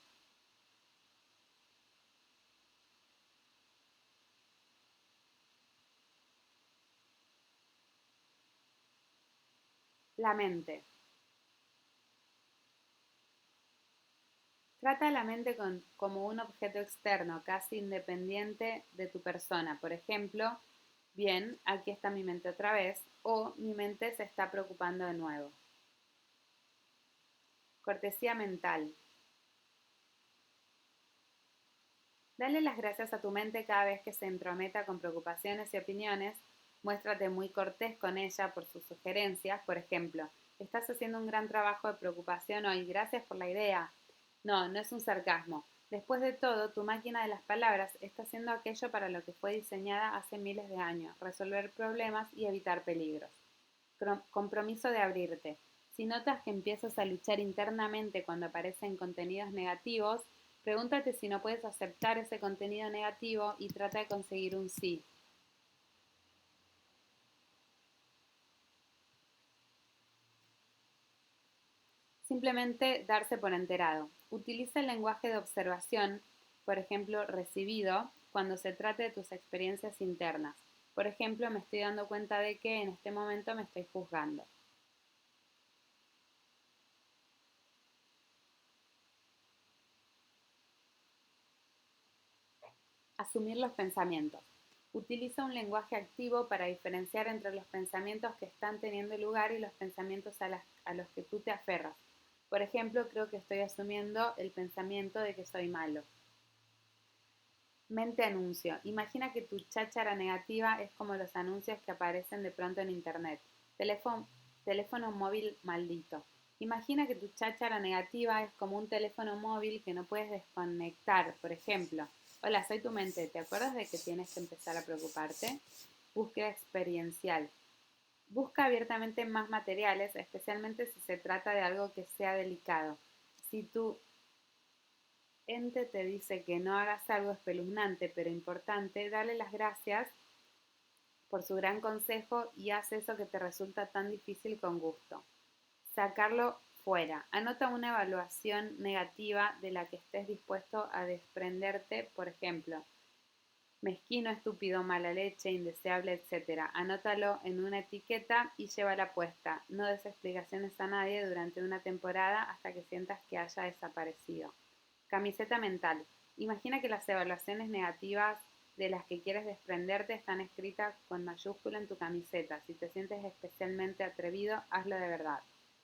La mente. Trata a la mente como un objeto externo, casi independiente de tu persona. Por ejemplo, bien, aquí está mi mente otra vez, o mi mente se está preocupando de nuevo. Cortesía mental. Dale las gracias a tu mente cada vez que se entrometa con preocupaciones y opiniones. Muéstrate muy cortés con ella por sus sugerencias. Por ejemplo, estás haciendo un gran trabajo de preocupación hoy. Gracias por la idea. No, no es un sarcasmo. Después de todo, tu máquina de las palabras está haciendo aquello para lo que fue diseñada hace miles de años, resolver problemas y evitar peligros. Compromiso de abrirte. Si notas que empiezas a luchar internamente cuando aparecen contenidos negativos, pregúntate si no puedes aceptar ese contenido negativo y trata de conseguir un sí. Simplemente darse por enterado. Utiliza el lenguaje de observación, por ejemplo, recibido, cuando se trate de tus experiencias internas. Por ejemplo, me estoy dando cuenta de que en este momento me estoy juzgando. Asumir los pensamientos. Utiliza un lenguaje activo para diferenciar entre los pensamientos que están teniendo lugar y los pensamientos a los que tú te aferras. Por ejemplo, creo que estoy asumiendo el pensamiento de que soy malo. Mente anuncio. Imagina que tu cháchara negativa es como los anuncios que aparecen de pronto en internet. Teléfono, teléfono móvil maldito. Imagina que tu cháchara negativa es como un teléfono móvil que no puedes desconectar. Por ejemplo, hola, soy tu mente. ¿Te acuerdas de que tienes que empezar a preocuparte? Búsqueda experiencial. Busca abiertamente más materiales, especialmente si se trata de algo que sea delicado. Si tu ente te dice que no hagas algo espeluznante pero importante, dale las gracias por su gran consejo y haz eso que te resulta tan difícil con gusto. Sacarlo fuera. Anota una evaluación negativa de la que estés dispuesto a desprenderte, por ejemplo, mezquino, estúpido, mala leche, indeseable, etc. Anótalo en una etiqueta y llévala puesta. No des explicaciones a nadie durante una temporada hasta que sientas que haya desaparecido. Camiseta mental. Imagina que las evaluaciones negativas de las que quieres desprenderte están escritas con mayúscula en tu camiseta. Si te sientes especialmente atrevido, hazlo de verdad.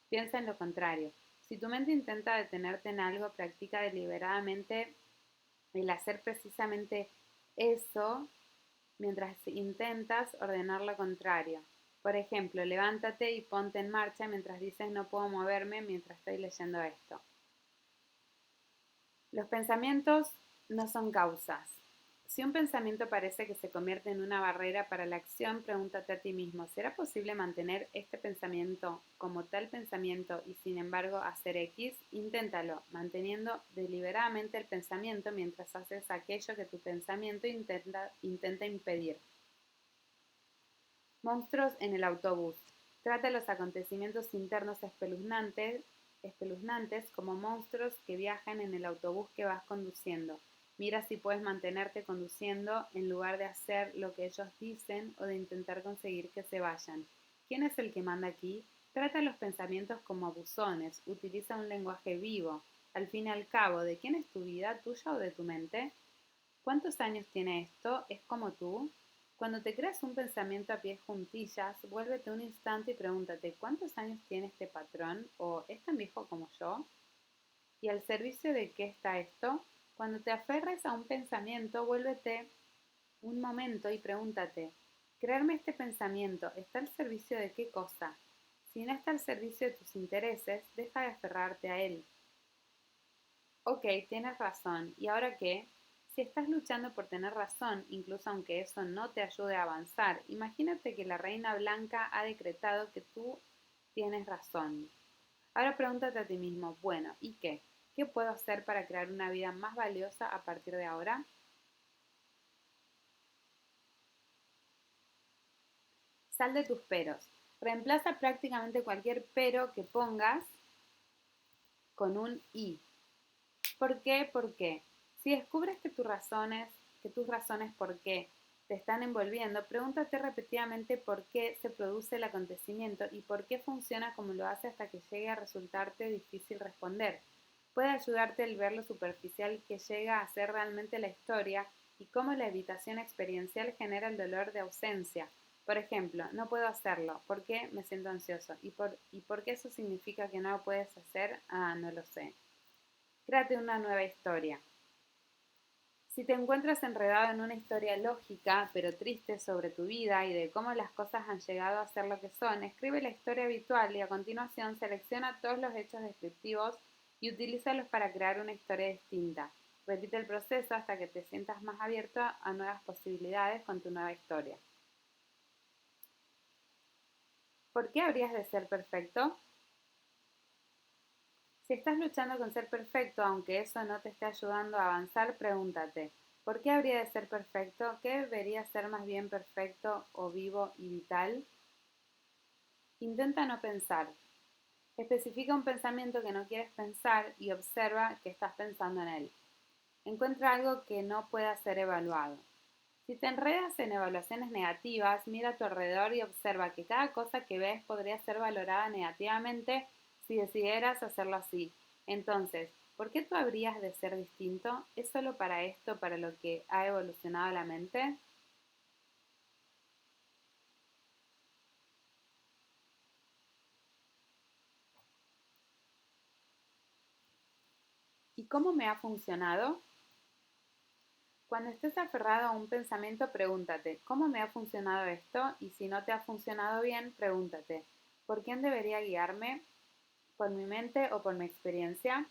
Piensa en lo contrario. Si tu mente intenta detenerte en algo, practica deliberadamente el hacer precisamente eso mientras intentas ordenar lo contrario. Por ejemplo, levántate y ponte en marcha mientras dices no puedo moverme mientras estoy leyendo esto. Los pensamientos no son causas. Si un pensamiento parece que se convierte en una barrera para la acción, pregúntate a ti mismo, ¿será posible mantener este pensamiento como tal pensamiento y sin embargo hacer X? Inténtalo, manteniendo deliberadamente el pensamiento mientras haces aquello que tu pensamiento intenta impedir. Monstruos en el autobús. Trata los acontecimientos internos espeluznantes como monstruos que viajan en el autobús que vas conduciendo. Mira si puedes mantenerte conduciendo en lugar de hacer lo que ellos dicen o de intentar conseguir que se vayan. ¿Quién es el que manda aquí? Trata los pensamientos como buzones. Utiliza un lenguaje vivo. Al fin y al cabo, ¿de quién es tu vida, tuya o de tu mente? ¿Cuántos años tiene esto? ¿Es como tú? Cuando te creas un pensamiento a pies juntillas, vuélvete un instante y pregúntate, ¿cuántos años tiene este patrón? ¿O es tan viejo como yo? ¿Y al servicio de qué está esto? Cuando te aferres a un pensamiento, vuélvete un momento y pregúntate, ¿crearme este pensamiento está al servicio de qué cosa? Si no está al servicio de tus intereses, deja de aferrarte a él. Ok, tienes razón. ¿Y ahora qué? Si estás luchando por tener razón, incluso aunque eso no te ayude a avanzar, imagínate que la reina blanca ha decretado que tú tienes razón. Ahora pregúntate a ti mismo, bueno, ¿y qué? ¿Qué puedo hacer para crear una vida más valiosa a partir de ahora? Sal de tus peros. Reemplaza prácticamente cualquier pero que pongas con un y. ¿Por qué? ¿Por qué? Si descubres que tus razones por qué te están envolviendo, pregúntate repetidamente por qué se produce el acontecimiento y por qué funciona como lo hace hasta que llegue a resultarte difícil responder. Puede ayudarte el ver lo superficial que llega a ser realmente la historia y cómo la evitación experiencial genera el dolor de ausencia. Por ejemplo, no puedo hacerlo, ¿por qué me siento ansioso? ¿Y por qué eso significa que no lo puedes hacer? Ah, no lo sé. Créate una nueva historia. Si te encuentras enredado en una historia lógica, pero triste sobre tu vida y de cómo las cosas han llegado a ser lo que son, escribe la historia habitual y a continuación selecciona todos los hechos descriptivos y utilízalos para crear una historia distinta. Repite el proceso hasta que te sientas más abierto a nuevas posibilidades con tu nueva historia. ¿Por qué habrías de ser perfecto? Si estás luchando con ser perfecto, aunque eso no te esté ayudando a avanzar, pregúntate, ¿por qué habría de ser perfecto? ¿Qué debería ser más bien perfecto o vivo y vital? Intenta no pensar. Especifica un pensamiento que no quieres pensar y observa que estás pensando en él. Encuentra algo que no pueda ser evaluado. Si te enredas en evaluaciones negativas, mira a tu alrededor y observa que cada cosa que ves podría ser valorada negativamente si decidieras hacerlo así. Entonces, ¿por qué tú habrías de ser distinto? ¿Es solo para esto, para lo que ha evolucionado la mente? ¿Y cómo me ha funcionado? Cuando estés aferrado a un pensamiento, pregúntate, ¿cómo me ha funcionado esto? Y si no te ha funcionado bien, pregúntate, ¿por quién debería guiarme? ¿Por mi mente o por mi experiencia?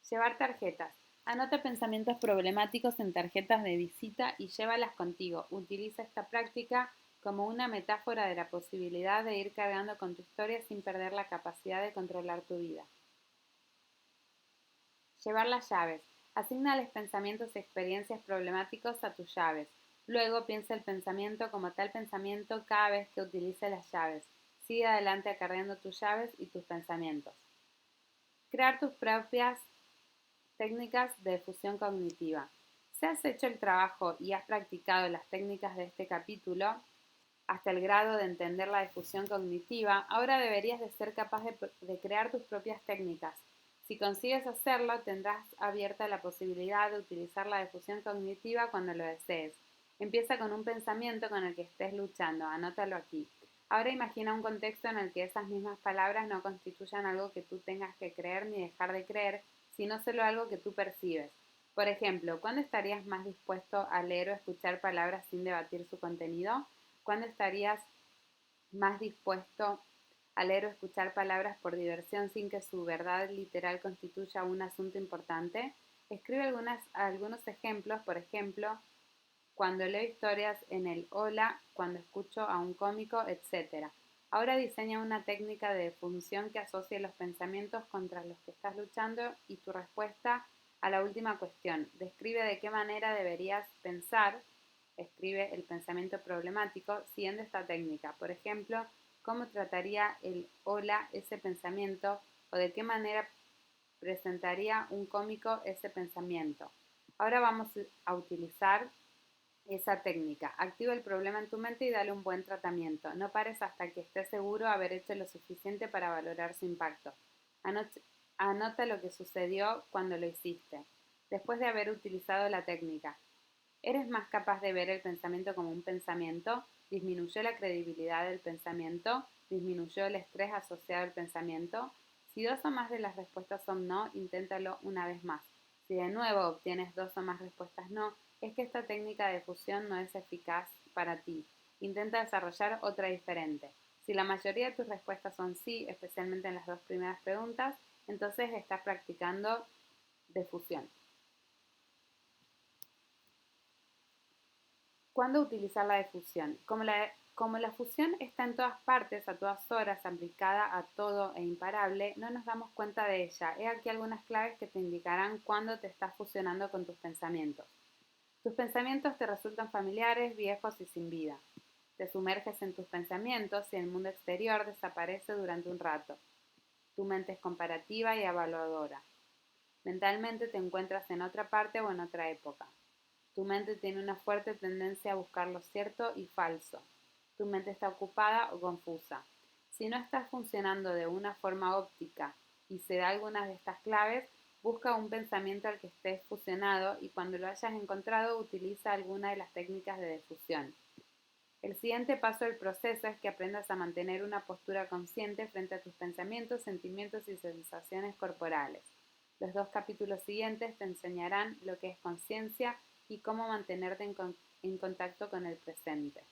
Llevar tarjetas. Anota pensamientos problemáticos en tarjetas de visita y llévalas contigo. Utiliza esta práctica como una metáfora de la posibilidad de ir cargando con tu historia sin perder la capacidad de controlar tu vida. Llevar las llaves. Asignales pensamientos y experiencias problemáticos a tus llaves. Luego piensa el pensamiento como tal pensamiento cada vez que utilice las llaves. Sigue adelante acarreando tus llaves y tus pensamientos. Crear tus propias técnicas de fusión cognitiva. Si has hecho el trabajo y has practicado las técnicas de este capítulo hasta el grado de entender la difusión cognitiva, ahora deberías de ser capaz de crear tus propias técnicas. Si consigues hacerlo, tendrás abierta la posibilidad de utilizar la difusión cognitiva cuando lo desees. Empieza con un pensamiento con el que estés luchando, anótalo aquí. Ahora imagina un contexto en el que esas mismas palabras no constituyan algo que tú tengas que creer ni dejar de creer, sino solo algo que tú percibes. Por ejemplo, ¿cuándo estarías más dispuesto a leer o escuchar palabras sin debatir su contenido? ¿Cuándo estarías más dispuesto a leer o escuchar palabras por diversión sin que su verdad literal constituya un asunto importante? Escribe algunos ejemplos, por ejemplo, cuando leo historias en el hola, cuando escucho a un cómico, etc. Ahora diseña una técnica de función que asocie los pensamientos contra los que estás luchando y tu respuesta a la última cuestión. Describe de qué manera deberías pensar, escribe el pensamiento problemático siguiendo esta técnica. Por ejemplo, cómo trataría el hola ese pensamiento o de qué manera presentaría un cómico ese pensamiento. Ahora vamos a utilizar esa técnica. Activa el problema en tu mente y dale un buen tratamiento. No pares hasta que estés seguro de haber hecho lo suficiente para valorar su impacto. Anota lo que sucedió cuando lo hiciste, después de haber utilizado la técnica. ¿Eres más capaz de ver el pensamiento como un pensamiento? ¿Disminuyó la credibilidad del pensamiento? ¿Disminuyó el estrés asociado al pensamiento? Si dos o más de las respuestas son no, inténtalo una vez más. Si de nuevo obtienes dos o más respuestas no, es que esta técnica de fusión no es eficaz para ti. Intenta desarrollar otra diferente. Si la mayoría de tus respuestas son sí, especialmente en las dos primeras preguntas, entonces estás practicando difusión. ¿Cuándo utilizar la difusión? Como la fusión está en todas partes, a todas horas, aplicada a todo e imparable, no nos damos cuenta de ella. He aquí algunas claves que te indicarán cuándo te estás fusionando con tus pensamientos. Tus pensamientos te resultan familiares, viejos y sin vida. Te sumerges en tus pensamientos y el mundo exterior desaparece durante un rato. Tu mente es comparativa y evaluadora. Mentalmente te encuentras en otra parte o en otra época. Tu mente tiene una fuerte tendencia a buscar lo cierto y falso. Tu mente está ocupada o confusa. Si no estás funcionando de una forma óptica y se da algunas de estas claves, busca un pensamiento al que estés fusionado y cuando lo hayas encontrado utiliza alguna de las técnicas de difusión. El siguiente paso del proceso es que aprendas a mantener una postura consciente frente a tus pensamientos, sentimientos y sensaciones corporales. Los 2 capítulos siguientes te enseñarán lo que es conciencia y cómo mantenerte en contacto con el presente.